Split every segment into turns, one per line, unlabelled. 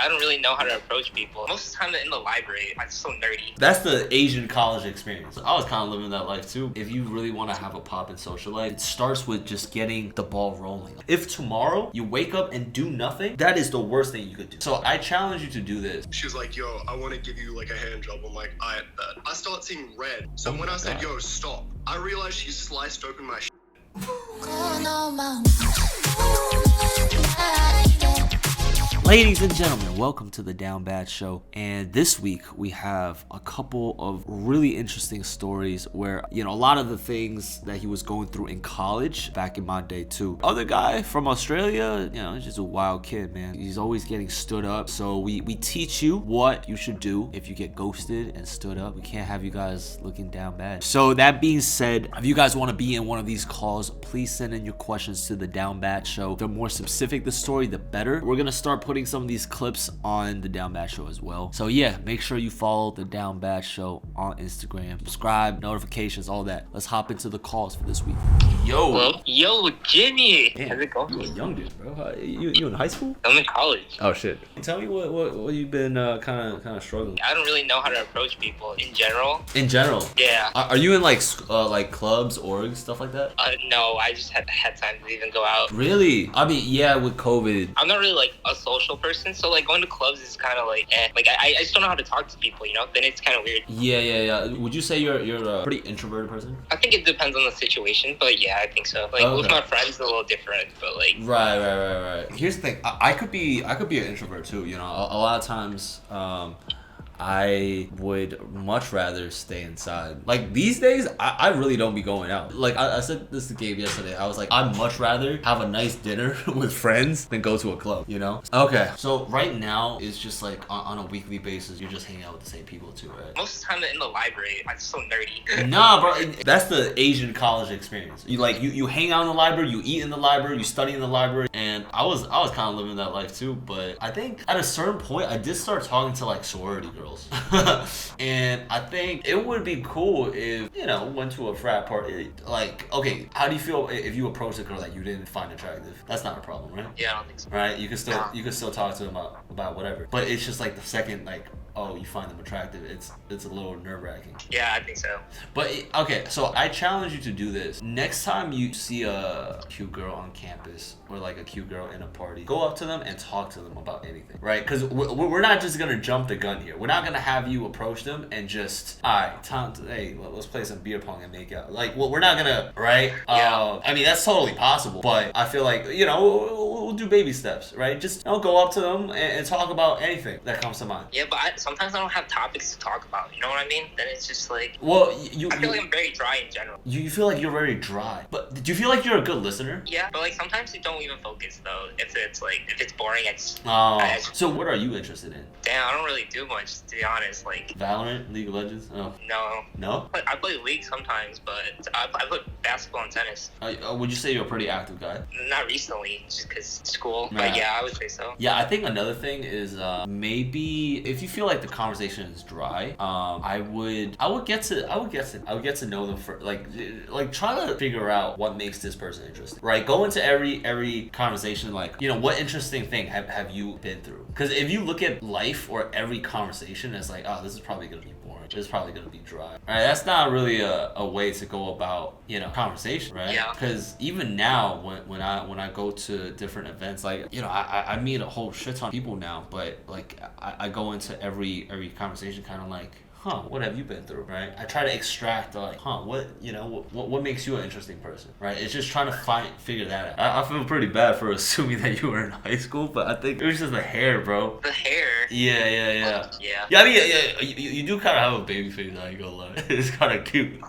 I don't really know how to approach people. Most of the time in the library, I'm so nerdy.
That's the Asian college experience. I was kind of living that life too. If you really want to have a pop in social life, it starts with just getting the ball rolling. If tomorrow you wake up and do nothing, that is the worst thing you could do. So I challenge you to do this.
She was like, yo, I want to give you like a hand job. I'm like, I bet. I start seeing red. So when I said, yo, stop, I realized she sliced open my
Ladies and gentlemen, welcome to the Down Bad Show. And this week we have a couple of really interesting stories where, a lot of the things that he was going through in college back in my day too. Other guy from Australia, he's just a wild kid, man. He's always getting stood up. So we teach you what you should do if you get ghosted and stood up. We can't have you guys looking down bad. So that being said, if you guys want to be in one of these calls, please send in your questions to the Down Bad Show. The more specific the story, the better. We're going to start putting some of these clips on the Down Bad Show as well. So yeah, make sure you follow the Down Bad Show on Instagram. Subscribe, notifications, all that. Let's hop into the calls for this week. Yo.
Hello? Yo, Jimmy.
Damn,
how's it going?
You a young dude, bro. You in high school?
I'm in college.
Oh shit. Tell me what you've been kind of struggling.
I don't really know how to approach people in general.
In general?
Yeah.
Are you in like clubs, orgs, stuff like that?
No, I just had time to even go out.
Really? I mean, yeah, with COVID.
I'm not really like a social person, so like going to clubs is kind of like like I just don't know how to talk to people, then it's kind of weird.
Yeah. Would you say you're a pretty introverted person?
I think it depends on the situation, but yeah, I think so. Like with my friends, it's a little different, but like
right. Here's the thing, I could be an introvert too. A lot of times I would much rather stay inside. Like these days, I really don't be going out. Like I said this to Gabe yesterday. I was like, I'd much rather have a nice dinner with friends than go to a club, Okay, so right now it's just like on a weekly basis, you're just hanging out with the same people too, right?
Most of the time in the library, I'm so nerdy.
Nah, bro, that's the Asian college experience. You hang out in the library, you eat in the library, you study in the library, and I was kind of living that life too. But I think at a certain point, I did start talking to like sorority girls. And I think it would be cool if, went to a frat party. Like, okay, how do you feel if you approach a girl that you didn't find attractive? That's not a problem, right?
Yeah, I don't think so.
Right? You can still talk to them about whatever. But it's just like the second, like, oh, you find them attractive, it's a little nerve-wracking.
Yeah, I think so.
But okay, so I challenge you to do this. Next time you see a cute girl on campus or like a cute girl in a party, go up to them and talk to them about anything, right? Because we're not just gonna jump the gun here. We're not gonna have you approach them and just, all right, hey, let's play some beer pong and make out. Like, we're not gonna, right?
Yeah.
I mean, that's totally possible, but I feel like, we'll do baby steps, right? Just go up to them and talk about anything that comes to mind.
Yeah, but sometimes I don't have topics to talk about. You know what I mean? Then it's just like,
well,
I feel like I'm very dry in general.
You feel like you're very dry, but do you feel like you're a good listener?
Yeah, but like sometimes you don't even focus though. If it's boring, it's.
So what are you interested in?
Damn, I don't really do much, to be honest. Like
Valorant, League of Legends. Oh.
No. I play League sometimes, but I play basketball and tennis.
Would you say you're a pretty active guy?
Not recently, just because school.
Right.
But yeah, I would say so.
Yeah, I think another thing is maybe if you feel like the conversation is dry, I would get to know them for like try to figure out what makes this person interesting. Right? Go into every conversation like, what interesting thing have you been through? Because if you look at life or every conversation as like, oh, this is probably gonna be boring. This is probably gonna be dry. All right, that's not really a way to go about conversation, right?
Yeah.
Because even now when I go to different events, like I meet a whole shit ton of people now, but like I go into every conversation kind of like, what have you been through, right? I try to extract like, what makes you an interesting person, right? It's just trying to figure that out. I feel pretty bad for assuming that you were in high school, but I think it was just the hair, bro.
The hair?
Yeah.
Yeah.
Yeah, I mean, you do kind of have a baby face, I ain't gonna lie. It's kind of cute.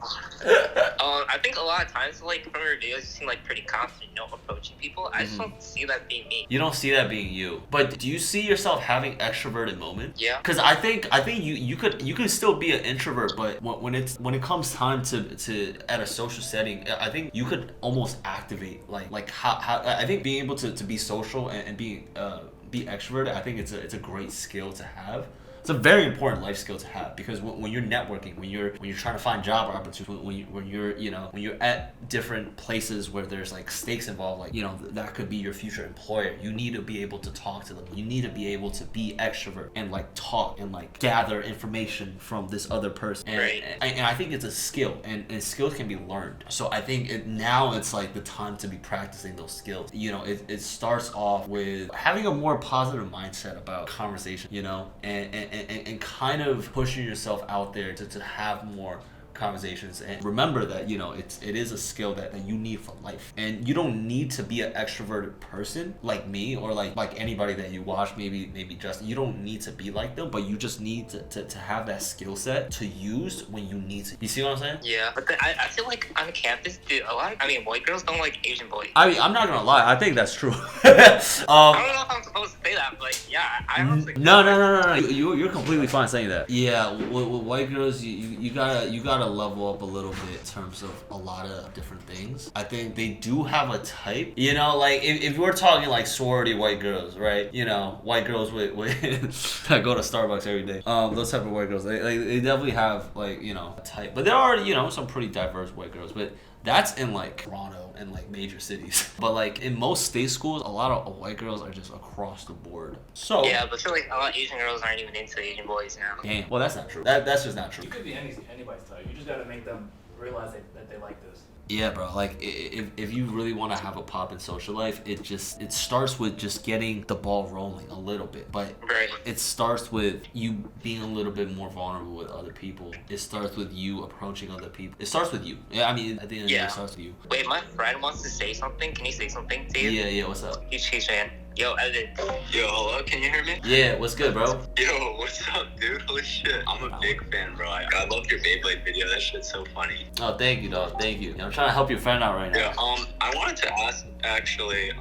I think a lot of times, like from your videos, you seem like pretty confident, approaching people. I just don't see that being me.
You don't see that being you, but do you see yourself having extroverted moments?
Yeah.
Because I think you could still be an introvert, but when it comes time to at a social setting, I think you could almost activate like how I think being able to be social and be extroverted. I think it's a great skill to have. It's a very important life skill to have, because when you're networking, when you're trying to find job opportunities, when you're at different places where there's like stakes involved, like, you know, that could be your future employer, you need to be able to talk to them. You need to be able to be extrovert and like talk and like gather information from this other person. And I think it's a skill, and skills can be learned. So I think now it's like the time to be practicing those skills. You know, it starts off with having a more positive mindset about conversation, you know, and kind of pushing yourself out there to have more conversations. And remember that, you know, it is a skill that you need for life, and you don't need to be an extroverted person like me, or like anybody that you watch, maybe Justin. You don't need to be like them, but you just need to have that skill set to use when you need to. You see what I'm saying?
Yeah, but I feel like on campus, dude, white girls don't like Asian boys.
I mean, I'm not gonna lie, I think that's true.
I don't know if I'm supposed to say that, but like, yeah, I honestly.
No. You're completely fine saying that. Yeah, with white girls, you gotta level up a little bit in terms of a lot of different things. I think they do have a type. You know, like if we're talking like sorority white girls, right? You know, white girls with I go to Starbucks every day. Those type of white girls, they definitely have like, you know, a type. But there are, you know, some pretty diverse white girls, but that's in like Toronto and like major cities. But like in most state schools, a lot of white girls are just across the board. So
yeah, but I feel like a lot of Asian girls aren't even into Asian boys now.
Damn. Well, that's not true. That's just not true.
You could be anybody's type. You just gotta make them realize that they like this.
Yeah, bro. Like, if you really want to have a pop in social life, it starts with just getting the ball rolling a little bit. But it starts with you being a little bit more vulnerable with other people. It starts with you approaching other people. It starts with you. Yeah, I mean, at the end of the day, it starts with you.
Wait, my friend wants to say something. Can you say something, Dave?
Yeah. What's up?
He's saying, yo, Evan.
Yo, hello, can you hear me?
Yeah, what's good, bro?
Yo, what's up, dude? Holy shit. I'm a big fan, bro. I love your Beyblade video. That shit's so funny.
Oh, thank you, dog. Thank you. I'm trying to help your friend out right now.
Yeah, I wanted to ask, actually,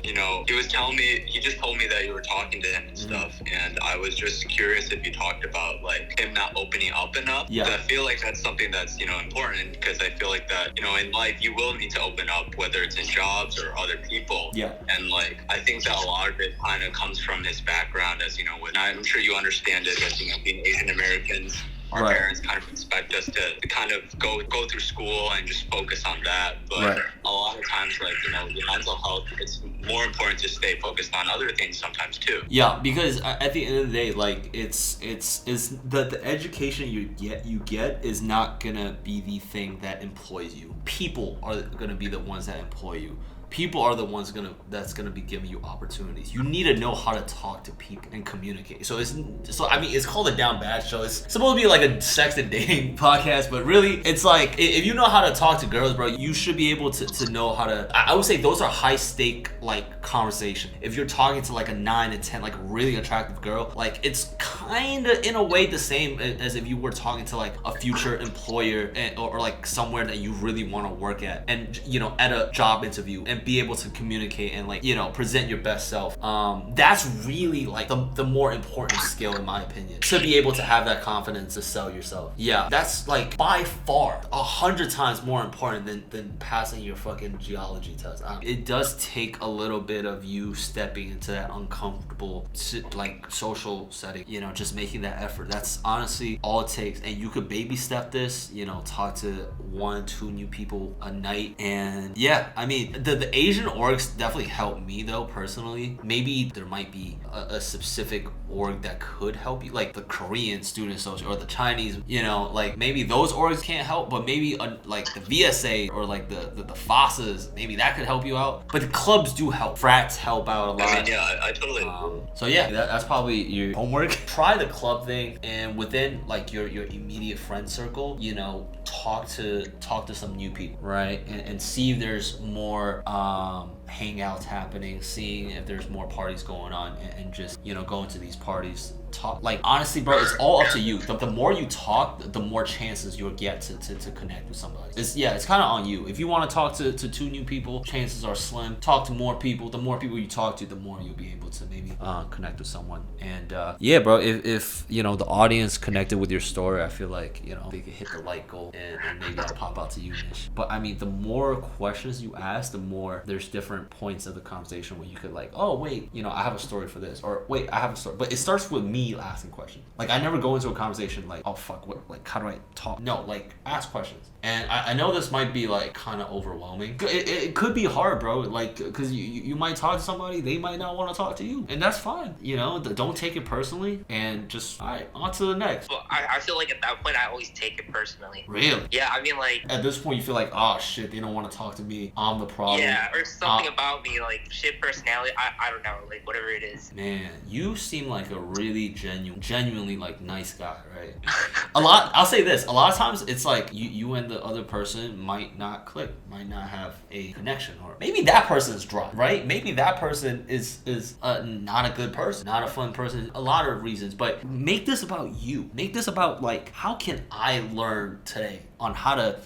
you know, he just told me that you were talking to him and stuff, and I was just curious if you talked about, like, him not opening up enough.
Yeah.
I feel like that's something that's, you know, important, because I feel like that, you know, in life, you will need to open up, whether it's in jobs or other people.
Yeah.
And, like, I think that a lot of it kind of comes from his background, as, you know, I'm sure you understand it, as, you know, being Asian Americans. Our parents kind of expect us to kind of go through school and just focus on that. But a lot of times, like, you know, your mental health, it's more important to stay focused on other things sometimes too.
Yeah, because at the end of the day, like, it's the education you get is not gonna be the thing that employs you. People are gonna be the ones that employ you. People are the ones that's gonna be giving you opportunities. You need to know how to talk to people and communicate. So I mean, it's called a Down Bad Show. It's supposed to be like a sex and dating podcast, but really, it's like, if you know how to talk to girls, bro, you should be able to know how to. I would say those are high stake like conversation. If you're talking to like a 9 to 10, like a really attractive girl, like it's kind of in a way the same as if you were talking to like a future employer or like somewhere that you really want to work at, and, you know, at a job interview, and be able to communicate and, like, you know, present your best self. That's really like the more important skill, in my opinion, to be able to have that confidence to sell yourself. Yeah, that's like by far 100 times more important than passing your fucking geology test. It does take a little bit of you stepping into that uncomfortable like social setting, you know, just making that effort. That's honestly all it takes. And you could baby step this, you know, talk to 1-2 new people a night. And yeah, I mean, the Asian orgs definitely helped me though, personally. Maybe there might be a specific org that could help you, like the Korean student association or the Chinese, you know, like maybe those orgs can't help, but maybe like the VSA or like the FASAs, maybe that could help you out. But the clubs do help. Frats help out a lot.
I mean, yeah, I totally.
So yeah, that's probably your homework. Try the club thing, and within like your immediate friend circle, you know, talk to some new people, right? And see if there's more hangouts happening, seeing if there's more parties going on, and just, you know, going to these parties. Talk, like, honestly, bro, it's all up to you. The more you talk, the more chances you'll get to connect with somebody. It's kind of on you. If you want to talk to 2 new people, chances are slim. Talk to more people. The more people you talk to, the more you'll be able to maybe connect with someone. And yeah, bro, if you know, the audience connected with your story, I feel like, you know, they could hit the like goal, and maybe I'll pop out to you, Nish. But I mean, the more questions you ask, the more there's different different points of the conversation where you could like, oh wait, you know, I have a story for this, or wait, I have a story. But it starts with me asking questions. Like I never go into a conversation like, oh fuck, what, like how do I talk? No, like ask questions. And I know this might be like kind of overwhelming. It could be hard, bro. Like, cause you might talk to somebody, they might not want to talk to you, and that's fine. You know, don't take it personally, and just all right, on to the next.
Well, I feel like at that point I always take it personally.
Really?
Yeah, I mean like
at this point you feel like, oh shit, they don't want to talk to me. I'm the problem.
Yeah, or something about me, like shit personality. I don't know, like whatever it is.
Man, you seem like a really genuinely like nice guy, right? I'll say this, a lot of times it's like you and the other person might not click, might not have a connection, or maybe that person is dry, right? Maybe that person is not a good person, not a fun person, a lot of reasons. But make this about you. Make this about like, how can I learn today on how to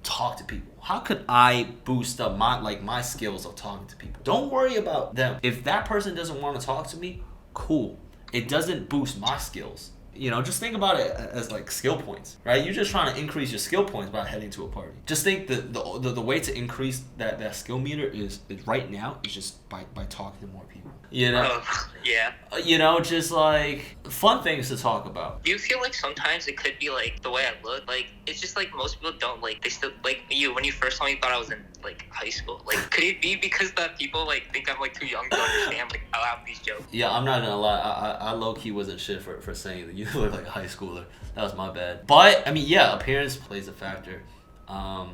talk to people? How could I boost up my skills of talking to people? Don't worry about them. If that person doesn't want to talk to me, cool. It doesn't boost my skills. You know, just think about it as like skill points, right? You're just trying to increase your skill points by heading to a party. Just think the way to increase that skill meter is right now is just by talking to more people. You know?
Yeah.
You know, just like fun things to talk about.
Do you feel like sometimes it could be like the way I look? Like it's just like most people don't like, they still like you when you first told me you thought I was in like high school. Like could it be because that people like think I'm like too young to understand like how I have these jokes?
Yeah, I'm not gonna lie. I low-key wasn't shit for saying that you look like a high schooler. That was my bad. But I mean, yeah, appearance plays a factor.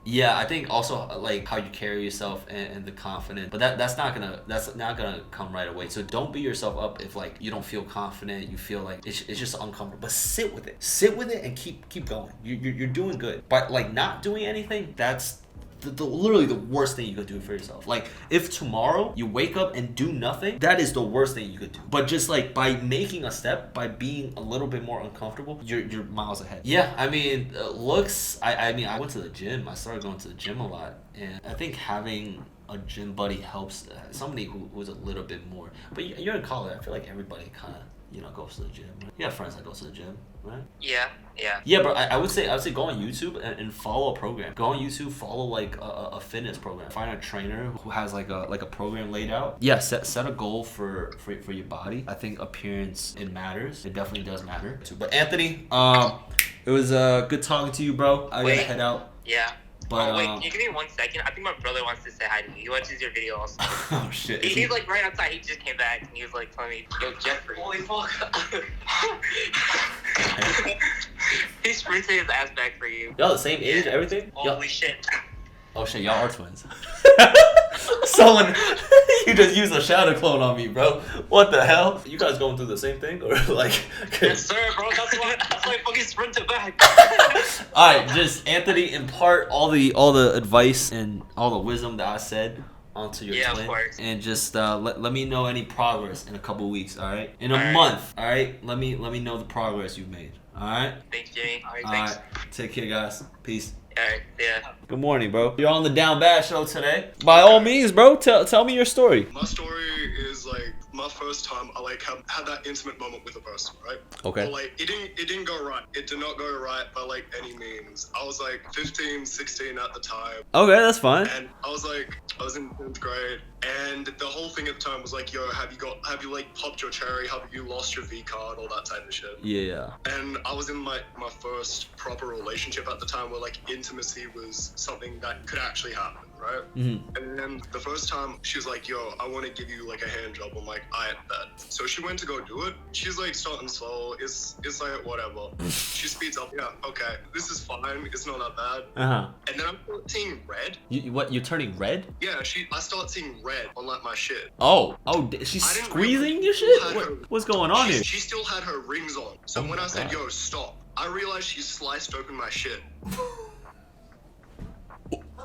Yeah, I think also like how you carry yourself and the confidence, but that's not gonna come right away. So don't beat yourself up if like you don't feel confident, you feel like it's just uncomfortable. But sit with it and keep going. You're doing good. But like not doing anything, that's literally the worst thing you could do for yourself. Like if tomorrow you wake up and do nothing, that is the worst thing you could do. But just like by making a step, by being a little bit more uncomfortable, you're miles ahead. Yeah, I mean looks. I mean I went to the gym. I started going to the gym a lot, and I think having a gym buddy helps. Somebody who's a little bit more. But you're in college. I feel like everybody kind of goes to the gym. Right? You have friends that go to the gym, right?
Yeah.
Yeah, but I would say go on YouTube and follow a program. Go on YouTube, follow like a fitness program. Find a trainer who has like a program laid out. Yeah, set a goal for your body. I think appearance, it matters. It definitely does matter. But Anthony, it was good talking to you, bro. I gotta head out.
Yeah.
But,
wait, can you give me 1 second? I think my brother wants to say hi to you. He watches your video also.
Oh shit.
He's like right outside. He just came back and he was like telling me, yo, Jeffrey. Holy fuck. He sprinted his ass back for you.
Y'all the same age, everything?
Holy shit.
Oh shit, y'all are twins. Someone, you just used a shadow clone on me, bro. What the hell? You guys going through the same thing, or like?
Yes, sir, bro. That's why I fucking sprinted back.
All right, just Anthony, impart all the advice and all the wisdom that I said onto your twin,
of course.
and just let me know any progress in a couple weeks. All right, in a month. All right, let me know the progress you've made. All right.
Thanks, Jimmy. All right,
thanks. Take care, guys. Peace.
Alright, yeah.
Good morning, bro. You're on the Down Bad show today. By all means, bro, tell me your story.
My story is like my first time I like had that intimate moment with a person, right?
Okay.
But like it didn't go right. It did not go right by like any means. I was like 15, 16 at the time.
Okay, that's fine.
And I was in 10th grade, and the whole thing at the time was like, yo, have you like popped your cherry? Have you lost your V card? All that type of shit.
Yeah.
And I was in my first proper relationship at the time where like intimacy was something that could actually happen, right?
Mm-hmm.
And then the first time she was like, yo, I want to give you like a hand job. I'm like, I bet. So she went to go do it. She's like starting slow. It's like whatever. She speeds up. Yeah, okay. This is fine. It's not that bad.
Uh-huh.
And then I'm seeing red.
You're turning red?
Yeah, I start seeing red on like my shit.
Oh, she's squeezing your shit? What's going on here?
She still had her rings on. So when I said, yo, stop, I realized she sliced open my shit.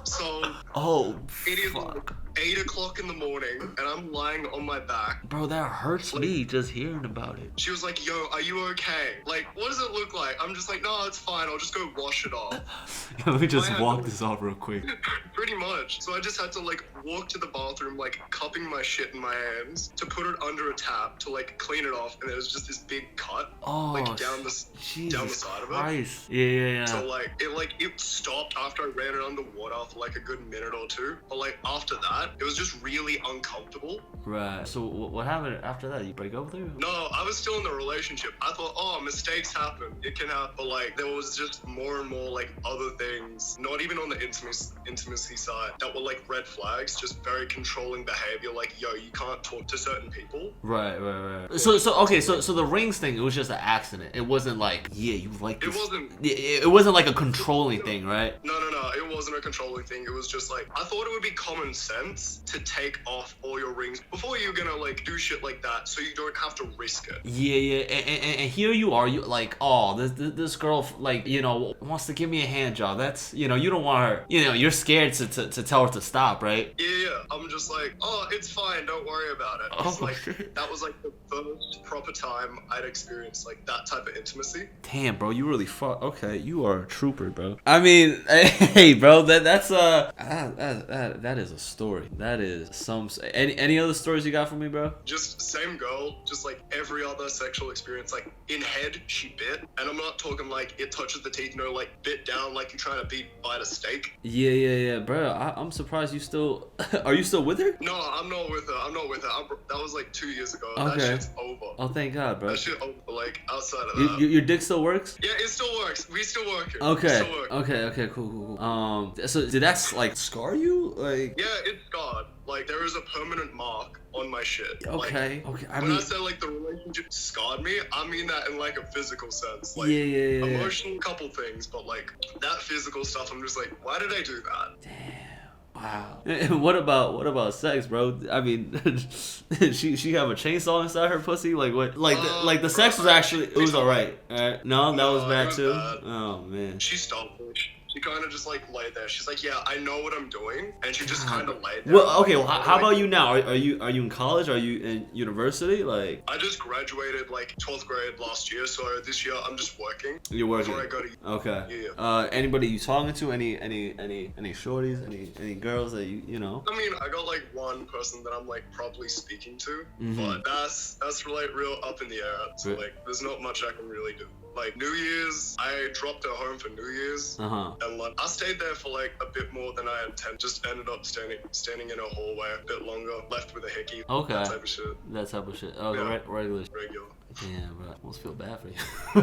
So, it is like 8 o'clock in the morning, and I'm lying on my back.
Bro, that hurts me just hearing about it.
She was like, yo, are you okay? Like, what does it look like? I'm just like, no, it's fine. I'll just go wash it off.
Let me just walk this off real quick.
Pretty much. So I just had to, like, walk to the bathroom, like, cupping my shit in my hands to put it under a tap to, like, clean it off. And there was just this big cut, down the side of it.
Yeah.
So, like, it stopped after I ran it under water for, like, a good minute or two. But, like, after that, that. It was just really uncomfortable.
Right. So what happened after that? You break up with her?
No, I was still in the relationship. I thought, oh, mistakes happen. It can happen. But like, there was just more and more like other things, not even on the intimacy side, that were like red flags, just very controlling behavior. Like, yo, you can't talk to certain people.
Right. So the rings thing, it was just an accident. It wasn't like, yeah, you like this. It wasn't like a controlling thing, right?
No. It wasn't a controlling thing. It was just like, I thought it would be common sense to take off all your rings before you're gonna like do shit like that, so you don't have to risk it.
Yeah. And here you are, you like, oh, this girl, like, you know, wants to give me a hand job. That's, you know, you don't want her, you know, you're scared to tell her to stop, right?
Yeah. I'm just like, oh, it's fine, don't worry about it. It's like,
shit.
that was like the first proper time I'd experienced like that type of intimacy.
Damn, bro, you really okay, you are a trooper, bro. I mean, hey, bro, that is a story. That is some. Any other stories you got for me, bro?
Just same girl, just like every other sexual experience. Like in head, she bit, and I'm not talking like it touches the teeth. No, like bit down, like you're trying to bite a steak.
Yeah, bro. I'm surprised you still. Are you still with her?
No, I'm not with her. That was like 2 years ago.
Okay.
That shit's over.
Oh, thank God, bro.
That shit over. Like outside of that.
Your dick still works?
Yeah, it still works. We still working.
Okay. Okay. Cool. So did that like scar you? Like.
Yeah, it's scarred. Like there is a permanent mark on my shit.
Okay. I
mean, I say like the relationship scarred me, I mean that in like a physical sense. Like
yeah.
emotional couple things, but like that physical stuff, I'm just like, why did I do that?
Damn. Wow. And what about sex, bro? I mean, she have a chainsaw inside her pussy? Like what? Like the sex was actually, it was alright. Alright. No, that was bad too.
Bad.
Oh man.
She stopped. She kind of just like laid there. She's like, yeah, I know what I'm doing, and she just kind of laid there.
Well, okay. Well, how about you now? Are you in college? Are you in university? Like,
I just graduated like 12th grade last year, so this year I'm just working.
You're working.
Before I go to.
Okay.
Yeah.
Anybody you talking to? Any shorties? Any girls that you know?
I mean, I got like one person that I'm like probably speaking to,
Mm-hmm.
but that's like real up in the air. So like, there's not much I can really do. Like New Year's, I dropped her home for New Year's, and like I stayed there for like a bit more than I intended. Just ended up standing in a hallway a bit longer, left with a hickey.
Okay.
That type of shit.
Oh,
Yeah.
regular.
Regular.
Damn, bro. I almost feel bad for you.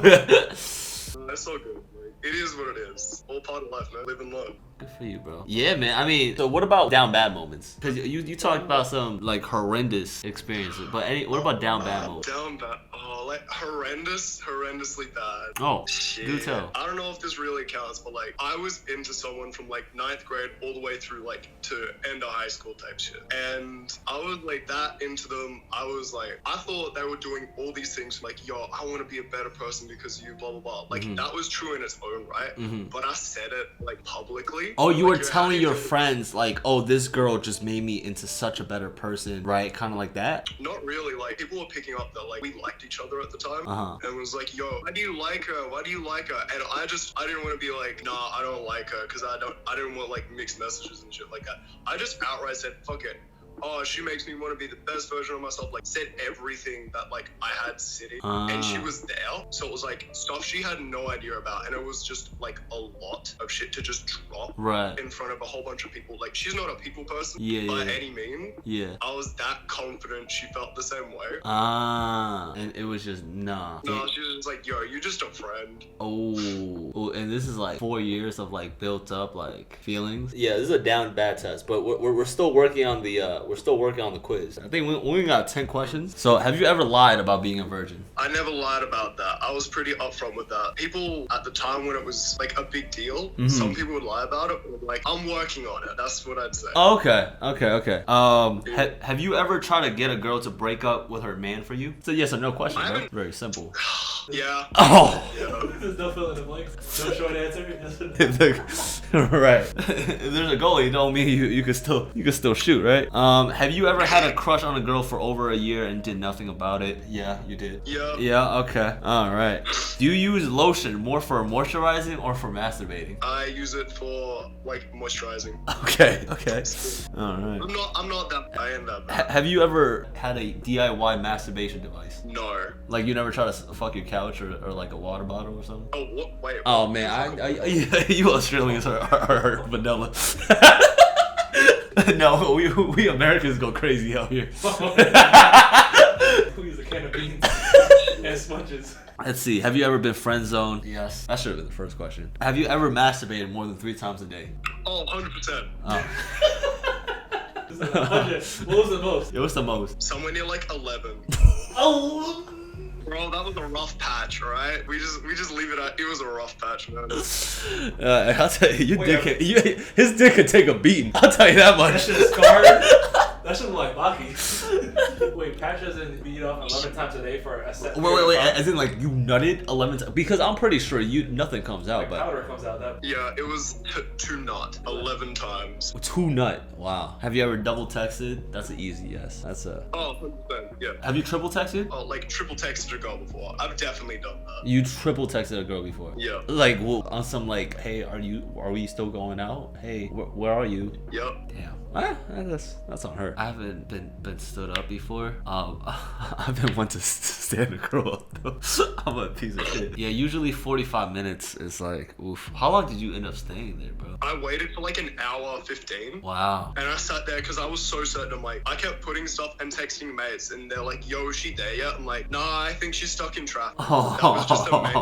It's all good. Like, it is what it is. All part of life, man. Live and learn.
Good for you, bro. Yeah, man. I mean, so what about down bad moments? Because you talked about some like horrendous experiences, but what about down bad moments?
Down bad. Oh, like horrendously bad.
Oh,
shit.
do tell.
I don't know if this really counts, but like I was into someone from like 9th grade all the way through like to end of high school type shit. And I was like that into them. I was like, I thought they were doing all these things like, yo, I want to be a better person because you blah, blah, blah. Like that was true in its own right. But I said it like publicly.
Oh, you
like,
were telling your friends like, oh, this girl just made me into such a better person, right? Kind of like that?
Not really. Like people were picking up that like we liked each other at the time, and was like, yo, why do you like her? And I didn't want to be like, nah, I don't like her, because I didn't want like mixed messages and shit like that. I just outright said, fuck it. Oh, she makes me want to be the best version of myself. Like, said everything that like I had sitting, and she was there. So it was like stuff she had no idea about, and it was just like a lot of shit to just drop in front of a whole bunch of people. Like, she's not a people person by any means. Yeah, I was that confident she felt the same way.
And it was just nah.
No, she was just like, yo, you're just a friend.
Oh, and this is like 4 years of like built up like feelings. Yeah, this is a down bad test, but we're still working on the quiz. I think we only got 10 questions. So have you ever lied about being a virgin?
I never lied about that. I was pretty upfront with that. People at the time when it was like a big deal, some people would lie about it, but like, I'm working on it. That's what I'd say.
Oh, okay. Have you ever tried to get a girl to break up with her man for you? It's a yes or no question, bro. Very simple.
Yeah.
Oh.
Yeah.
There's no fill in the blanks. No short answer.
Right. If there's a goal, you don't mean you can still shoot, right? Have you ever had a crush on a girl for over a year and did nothing about it? Yeah, you did.
Yeah.
Yeah, okay. All right. Do you use lotion more for moisturizing or for masturbating?
I use it for like moisturizing.
Okay. All right.
I'm not that. I am that bad.
Have you ever had a DIY masturbation device?
No.
Like you never try to fuck your couch or like a water bottle or something?
Oh, what? Wait.
Oh man, you Australians are vanilla. No, we Americans go crazy out here.
Who use a can of beans and sponges?
Let's see. Have you ever been friend zoned? Yes. That should have been the first question. Have you ever masturbated more than 3 times a day?
Oh, 100%.
Oh.
This is 100. What was the most?
It was the most.
Somewhere near like 11.
Oh.
Bro, that was a rough patch, right? We just leave it at it was a rough patch, man.
I'll tell you, his dick could take a beating. I'll tell you that much.
That shit is scarred. That shit look like Baki. Wait, patches and beat off 11 times a day for a set.
Wait. As in, like, you nutted 11 times? Because I'm pretty sure nothing comes out.
Like
But
powder comes out. That.
Yeah, it was 2 nut 11 times.
2 nut. Wow. Have you ever double texted? That's an easy yes. That's a.
Oh, 100%. Yeah.
Have you triple texted?
Oh, like triple texted a girl before. I've definitely done that.
You triple texted a girl before?
Yeah.
Like, well, on some like, hey, are we still going out? Hey, where are you?
Yep.
Damn. That's on her. I haven't been stood up before. I've been one to stand a girl up though. I'm a piece of shit. Yeah, usually 45 minutes is like, oof. How long did you end up staying there, bro?
I waited for like an hour 15.
Wow.
And I sat there because I was so certain. I'm like, I kept putting stuff and texting mates, and they're like, "Yo, is she there yet?" I'm like, "Nah, I think she's stuck in traffic." That was just a mate.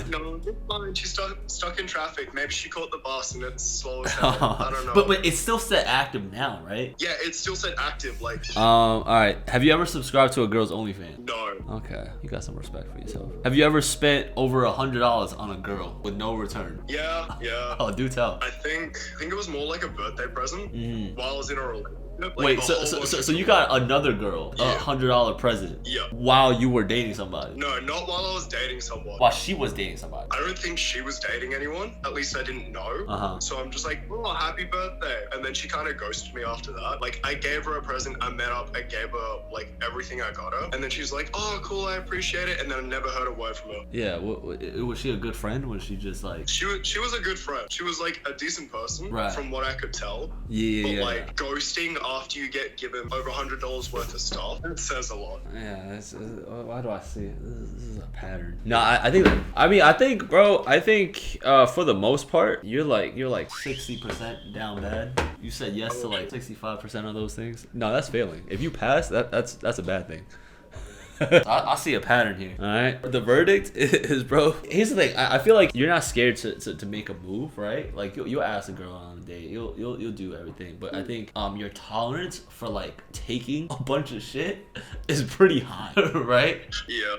No, it's fine. She's stuck in traffic. Maybe she caught the bus and it's slow as hell. I don't know.
But it's still set active now, right?
Yeah, it still said active. Like.
All right. Have you ever subscribed to a girl's OnlyFans?
No.
Okay, you got some respect for yourself. Have you ever spent over $100 on a girl with no return?
Yeah.
Oh, do tell.
I think it was more like a birthday present while I was in a relationship. Like,
Wait, so you got another girl a $100 present?
Yeah.
While you were dating somebody?
No, not while I was dating someone.
While she was dating somebody?
I don't think she was dating anyone. At least I didn't know. So I'm just like, oh, happy birthday. And then she kind of ghosted me after that. Like, I gave her a present. I met up. I gave her, like, everything I got her. And then she's like, oh, cool, I appreciate it. And then I never heard a word from her.
Yeah, was she a good friend? Was she just like...
She was a good friend. She was, like, a decent person from what I could tell.
Yeah.
Like, ghosting after you get given over $100 worth of stuff, it says a lot.
Yeah, why do I see it? This is a pattern. No, I think, bro, for the most part, you're like 60% down bad. You said yes to like 65% of those things. No, that's failing. If you pass, that's a bad thing. I see a pattern here. All right. The verdict is, bro. Here's the thing. I feel like you're not scared to make a move, right? Like you'll ask a girl on a date. You'll do everything. But I think your tolerance for like taking a bunch of shit is pretty high, right?
Yeah.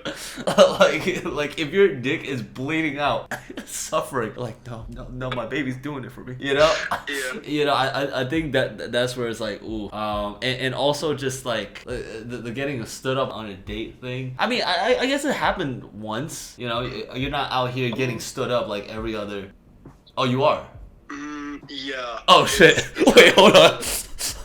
like if your dick is bleeding out, suffering, like no, my baby's doing it for me. You know?
Yeah.
You know, I think that's where it's like, ooh. And also just like the getting stood up on a date thing. I mean, I guess it happened once. You know, you're not out here getting stood up like every other. Oh, you are?
Yeah.
Oh shit! Wait, hold on.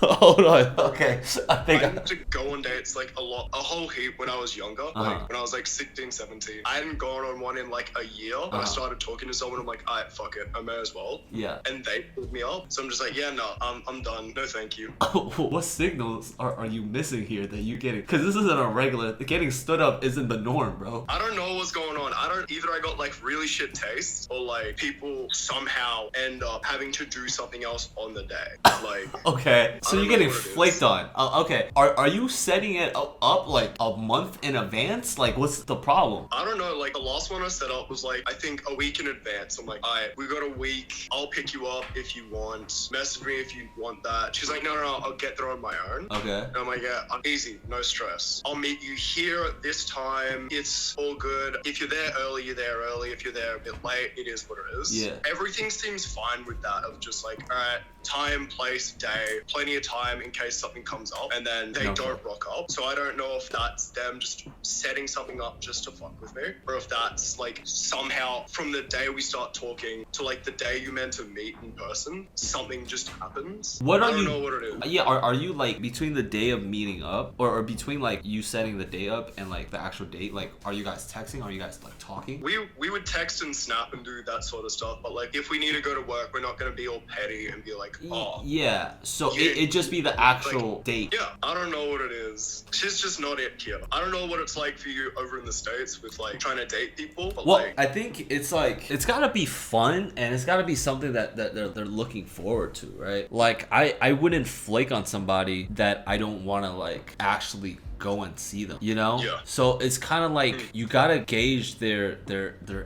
Hold on. Okay, I think
I used to go on dates like a whole heap when I was younger. Like when I was like 16, 17. I hadn't gone on one in like a year. When I started talking to someone, I'm like, alright, fuck it, I may as well.
Yeah.
And they pulled me up, so I'm just like, yeah, no, I'm done. No, thank you.
What signals are you missing here that you getting? Because this isn't a regular. Getting stood up isn't the norm, bro.
I don't know what's going on. Either I got like really shit taste, or like people somehow end up having to do something else on the day. Like.
Okay. So you're getting flaked on. Okay. Are you setting it up like a month in advance? Like, what's the problem?
I don't know. Like, the last one I set up was like, I think a week in advance. I'm like, alright, we got a week. I'll pick you up if you want. Message me if you want that. She's like, no, I'll get there on my own.
Okay.
And I'm like, yeah, I'm easy. No stress. I'll meet you here at this time. It's all good. If you're there early, you're there early. If you're there a bit late, it is what it is.
Yeah.
Everything seems fine with that of just like, alright, time, place, day, plenty of time in case something comes up, and then they don't rock up. So I don't know if that's them just setting something up just to fuck with me, or if that's like somehow from the day we start talking to like the day you meant to meet in person, something just happens. I don't know what it is.
Yeah, are you like between the day of meeting up, or between like you setting the day up and like the actual date, like are you guys texting? Are you guys like talking?
We would text and snap and do that sort of stuff, but like if we need to go to work, we're not going to be all petty and be like, like, oh.
Yeah, so
Yeah.
it just be the actual date.
Yeah, I don't know what it is. She's just not it here. I don't know what it's like for you over in the States with like trying to date people. But
Well,
like,
I think it's like it's gotta be fun and it's gotta be something that they're looking forward to, right? Like I wouldn't flake on somebody that I don't want to like actually go and see them, you know?
Yeah.
So it's kind of like you gotta gauge their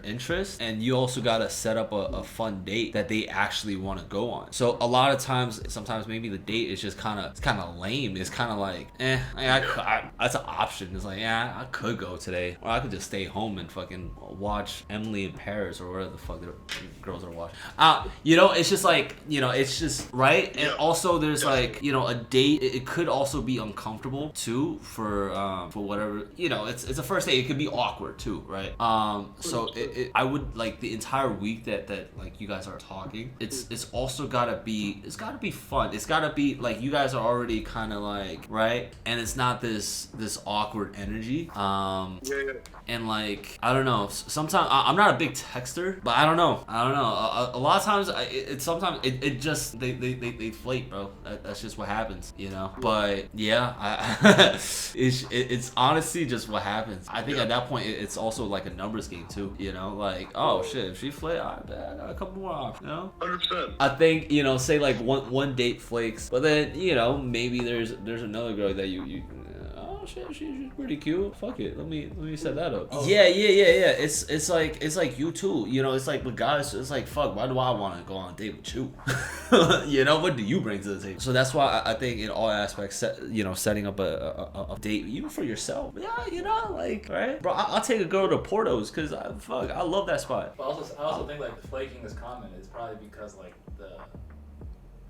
interest, and you also gotta set up a fun date that they actually want to go on. So a lot of times, sometimes maybe the date is just kind of lame. It's kind of like, that's an option. It's like, yeah, I could go today, or I could just stay home and fucking watch Emily in Paris or whatever the fuck the girls are watching. You know, it's just like, you know, it's just right. And also there's like, you know, a date. It could also be uncomfortable too for whatever, you know, it's a first date. It could be awkward too, right? So I would like the entire week that like you guys are talking. It's also gotta be fun. It's gotta be like you guys are already kind of like right, and it's not this awkward energy. And like I don't know. Sometimes I'm not a big texter, but I don't know. A lot of times it just they flake, bro. That's just what happens, you know. But yeah, it's honestly just what happens. I think at that point it's also like a numbers game too, you know, like, oh shit, if she flakes, I got a couple more options, you know.
100%.
I think, you know, say like one date flakes, but then, you know, maybe there's another girl that you oh shit, she's pretty cute. Fuck it, let me set that up. Yeah. It's like you too, you know. It's like with guys, it's like, fuck, why do I want to go on a date with you? You know, what do you bring to the table? So that's why I think in all aspects, setting up a date even for yourself. Yeah, you know, like, right, bro. I'll take a girl to Porto's because I love that spot.
But I also think like the flaking is common. It's probably because like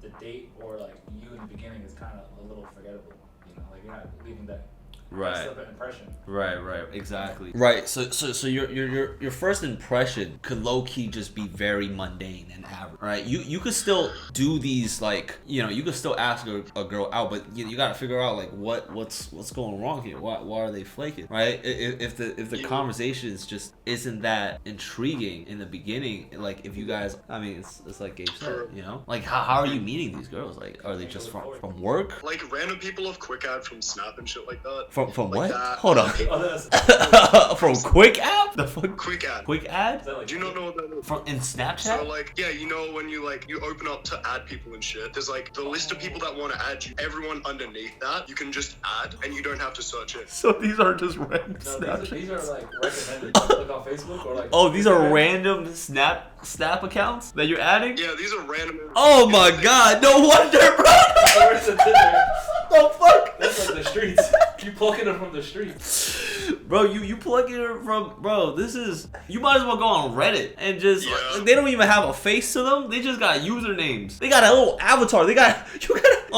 the date or like you in the beginning is kind of a little forgettable. You know, like you're not leaving that.
Right.
Impression.
Right, exactly. Right. So your first impression could low key just be very mundane and average. Right. You could still do these, like, you know, you could still ask a girl out, but you gotta figure out like what's going wrong here. Why are they flaking? Right. If the conversation just isn't that intriguing in the beginning, like if you guys, I mean, it's like Gabe said, you know, like how are you meeting these girls? Like, are they just from work?
Like random people off Quick Ad from Snap and shit like that.
From
like
what?
that.
Hold on. From Quick App? The fuck?
Quick Ad.
Quick Ad?
Like,
Do you not know what that is?
From in Snapchat?
So like, yeah, you know when you open up to add people and shit, there's like the list of people that want to add you. Everyone underneath that, you can just add and you don't have to search it.
So these are just random
Snapchat. These are like recommended. Like on Facebook or like.
Oh, these are random Snap accounts that you're adding?
Yeah, these are random.
Oh my god, no wonder, bro.
Where's the Tinder?
The fuck?
That's like the streets. You plucking it from the streets.
Bro, you plucking it from, bro, this is, you might as well go on Reddit and just,
Yeah.
they don't even have a face to them. They just got usernames. They got a little avatar. On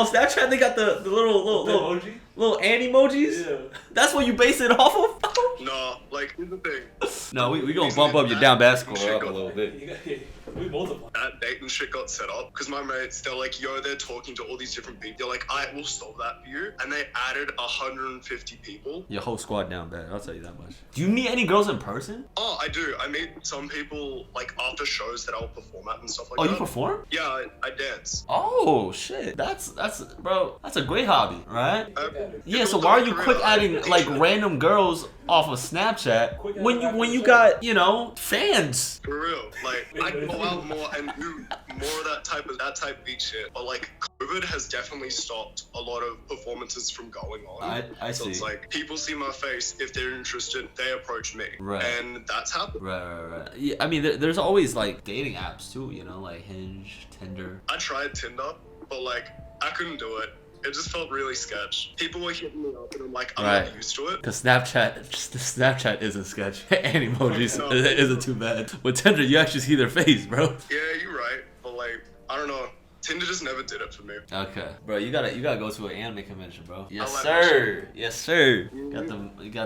Snapchat, they got the little
emoji?
Little animojis?
Yeah.
That's what you base it off of?
No, like here's the thing.
No, we gonna bump up your down bad score up a little bit.
We multiply.
That date and shit got set up because my mates, they're like, yo, they're talking to all these different people. They're like, I will solve that for you. And they added 150 people.
Your whole squad down bad, I'll tell you that much. Do you meet any girls in person?
Oh, I do. I meet some people like after shows that I'll perform at and stuff like
Oh,
that.
you perform?
Yeah, I dance.
Oh shit, that's bro, that's a great hobby, right? Yeah, so
People
why are
don't
you
career.
quick adding like random girls off of Snapchat when you got, you know, fans?
For real, like I go out more and do more of that type of beat shit. But like COVID has definitely stopped a lot of performances from going on.
I
so
see.
It's like people see my face, if they're interested, they approach me,
Right.
and that's happened.
Right. Yeah, I mean, there's always like dating apps too, you know, like Hinge, Tinder.
I tried Tinder, but like I couldn't do it. It just felt really sketch. People were hitting me up, and I'm like, I'm not used to it.
Cause Snapchat isn't sketch. And emojis isn't too bad. With Tinder, you actually see their face, bro.
Yeah, you're right, but like I don't know. Tinder just never did it for me.
Okay, bro, you gotta go to an anime convention, bro. Yes,
like
sir. Yes, sir. You got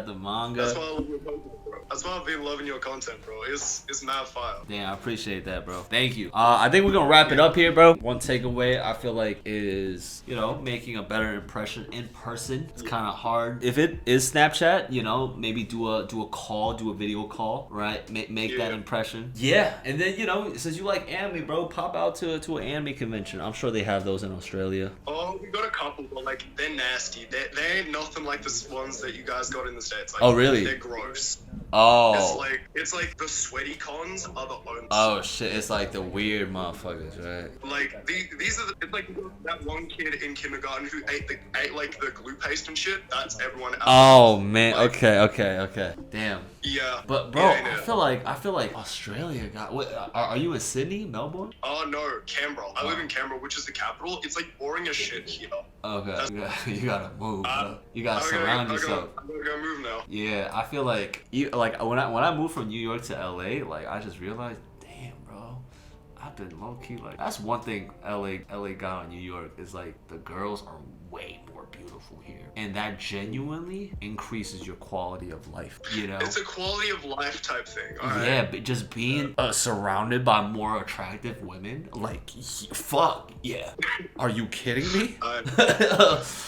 the manga.
That's why I love your podcast, bro. That's why I've been loving your content, bro. It's mad fire.
Damn, I appreciate that, bro. Thank you. I think we're gonna wrap it up here, bro. One takeaway I feel like is, making a better impression in person. It's kind of hard. If it is Snapchat, maybe do a call, do a video call, right? Make that impression. Yeah, and then since you like anime, bro, pop out to an anime convention. I'm sure they have those in Australia.
Oh, we got a couple, but like they're nasty. They ain't nothing like the ones that you guys got in the States. Like,
oh, really?
They're gross.
Oh.
It's like the sweaty cons are the only.
Oh shit! It's like the weird motherfuckers, right?
Like these are it's like that one kid in kindergarten who ate like the glue paste and shit. That's everyone else.
Oh man. Like, okay. Damn.
Yeah.
But bro, I feel like Australia got. What? Are you in Sydney, Melbourne?
Oh no, Canberra. I live in Canberra, which is the capital. It's like boring as shit here.
Okay. You gotta move. Bro. You gotta surround yourself.
I'm gonna move now.
Yeah, I feel like when I moved from New York to LA, like I just realized, damn, bro, I've been low key like that's one thing LA got on New York is like the girls are way more beautiful here, and that genuinely increases your quality of life.
It's a quality of life type thing. All right?
Yeah, but just being surrounded by more attractive women, like fuck yeah. Are you kidding me?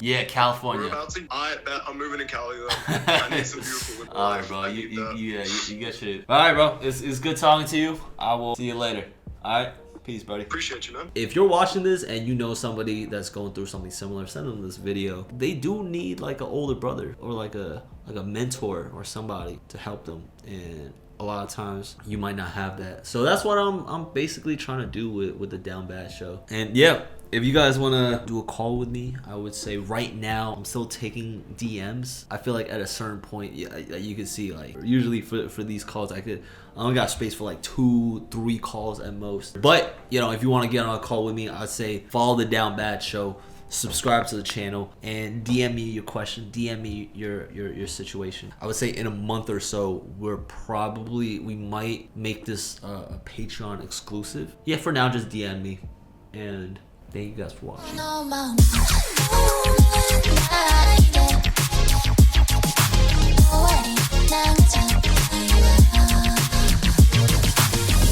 Yeah, California.
I'm moving to Cali though. I need some beautiful women.
All right, bro. You get shit. All right, bro. It's good talking to you. I will see you later. All right. Peace, buddy.
Appreciate you, man.
If you're watching this and you know somebody that's going through something similar, send them this video. They do need like an older brother or like a mentor or somebody to help them. And a lot of times you might not have that. So that's what I'm basically trying to do with the Down Bad show. And yeah, if you guys want to do a call with me, I would say right now I'm still taking DMs. I feel like at a certain point, you can see like usually for these calls I only got space for like 2-3 calls at most. But if you want to get on a call with me, I'd say follow the Down Bad show, subscribe to the channel, and DM me your question, DM me your situation. I would say in a month or so we might make this a Patreon exclusive. Yeah, for now just DM me, and thank you guys for watching.